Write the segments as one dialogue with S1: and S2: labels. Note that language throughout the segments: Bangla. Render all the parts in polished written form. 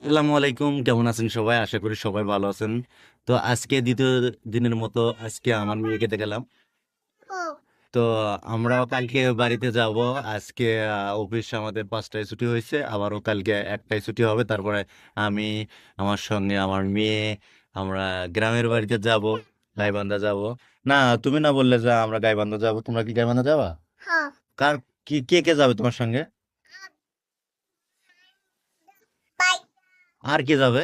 S1: আসসালামু আলাইকুম, কেমন আছেন সবাই? আশা করি সবাই ভালো আছেন। তো আজকে দ্বিতীয় দিনের মতো আজকে আমার মেয়েকে দেখালাম। তো আমরাও কালকে বাড়িতে যাব। আজকে অফিস আমাদের 5টায় ছুটি হয়েছে, আবারও কালকে 1টায় ছুটি হবে। তারপরে আমি, আমার সঙ্গে আমার মেয়ে, আমরা গ্রামের বাড়িতে যাব, গাইবান্ধা যাব। না, তুমি না বললে যে আমরা গাইবান্ধা যাব? তোমরা কি গাইবান্ধা যাবা? কার, কি, কে কে যাবে তোমার সঙ্গে? আর কে যাবে?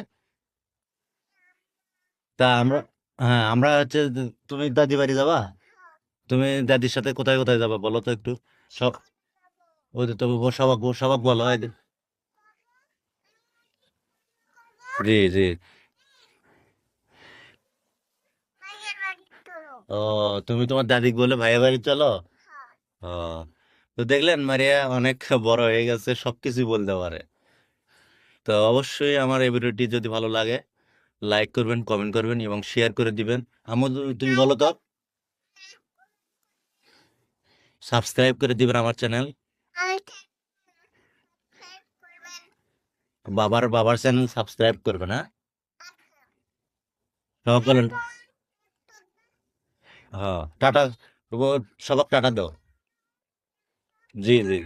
S1: তা আমরা, হ্যাঁ আমরা হচ্ছে তুমি দাদি বাড়ি যাবা? তুমি দাদির সাথে কোথায় কোথায় যাবা বলো তো একটু। সব, ওই তো তবু সবাক সবাক বলো জি জি। ও, তুমি তোমার দাদি বলে ভাইয়া বাড়ি চলো। ও, তো দেখলেন মারিয়া অনেক বড় হয়ে গেছে, সবকিছুই বলতে পারে। তো অবশ্যই আমার এই ভিডিওটি যদি ভালো লাগে, লাইক করবেন, কমেন্ট করবেন এবং শেয়ার করে দিবেন। আমু, তুমি বলো তো। সাবস্ক্রাইব করে দিবেন আমার চ্যানেল। বাবার চ্যানেল সাবস্ক্রাইব করবেন, হ্যাঁ। সবাই বলেন। হ্যাঁ, টাটা। সবাক টাটা দাও। জি জি।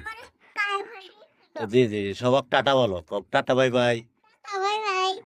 S1: জি জি, সবাক টাটা বলো, টাটা, বাই বাই।